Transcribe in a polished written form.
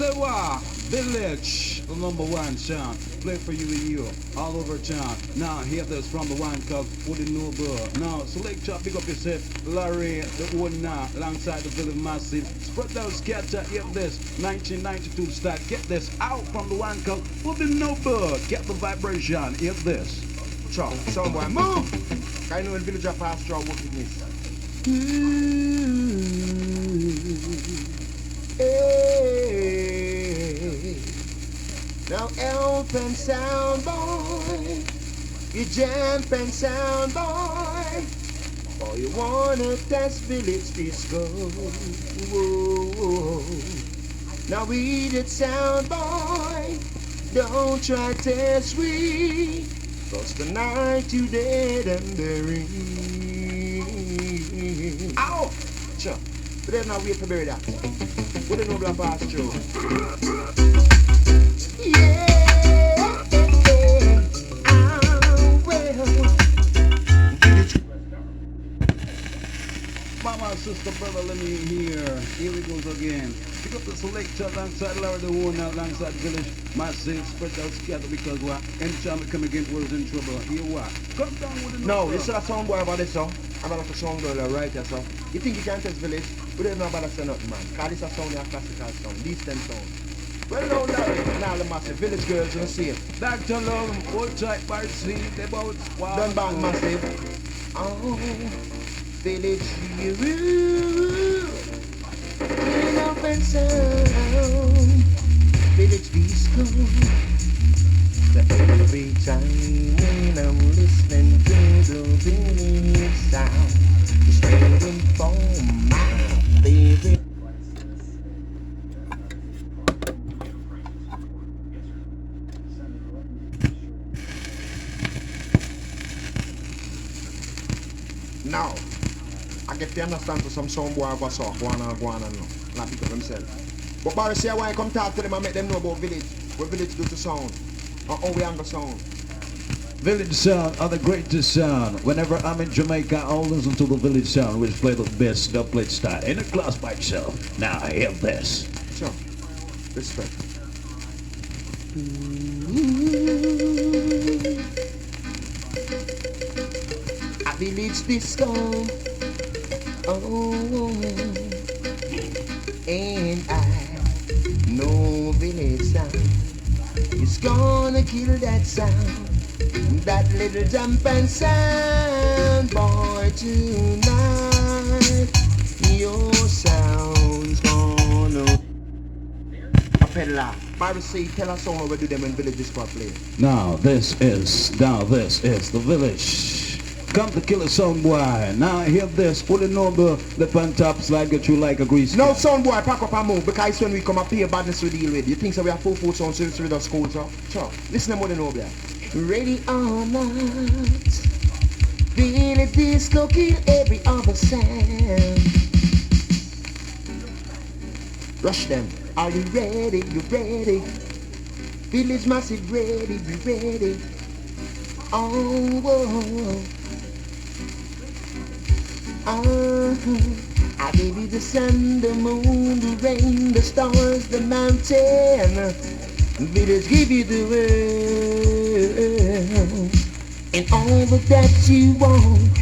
So Village, the #1 chant. Play for you and you, all over town. Now hear this from the one called Woody Noble. Now select chop, pick up yourself, Larry, the one now, alongside the Village Massive. Spread those scatter, hear this, 1992 style. Get this out from the one called Woody Noble. Get the vibration, hear this. Chop, someone move! I know in Village of Pastor working this. Hey. Now elf and sound boy, you jump and sound boy. Oh, you wanna test Village disco? Whoa. Now read it, sound boy. Don't try test we. 'Cause tonight you dead and buried. Ow! Sure. But then now wait for bury that. What do you know about pasture? Yeah. Mama, sister, brother, let me hear. Here it goes again. Pick up the selector alongside Larry the Warner, alongside Village Massive. Spread out together because what? Anytime we come again, we're in trouble. Here what? Come down with the No, this is a song boy about this song. I'm about a song girl, right? That's all. You think you can test Village? We don't know about that nothing, man. Cause this is a song, a classical song. These 10 songs. Well, no, Larry, now the massive Village girls are the same. Dr. Love, old type by sea, they both wow. Done back massive. Oh, Village hero. Turn up and sound. Village disco. So every time when I'm listening to the village sound, it's waiting for my favorite. Now, I get to understand for some sound boy of us off, go on no. Not pick up themselves. But Barry say why I come talk to them and make them know about Village. What Village do to sound. Or how we angle sound. Village sound are the greatest sound. Whenever I'm in Jamaica, I'll listen to the Village sound, which play the best dubplate style in a class by itself. Now hear this. Sure. Respect. A Village disco. Oh, and I know Village sound. It's gonna kill that sound. That little jump and sound, boy, tonight. Your sound's gonna. A peddler. Bible say, tell us all what do them when Village disco play. Now this is the Village. Come to kill a sound boy. Now hear this. Put it on the pan top slide, get you like a grease. No sound boy, pack up and move, because when we come up here, badness we deal with. You think so we have full sound service with our school, so? Sure. Listen to more than know there. Ready or not, Village disco kill every other sound. Rush them. Are you ready? You ready? Village Massive ready, be ready. Oh, whoa. I gave you the sun, the moon, the rain, the stars, the mountain. Village give you the world and all that you want.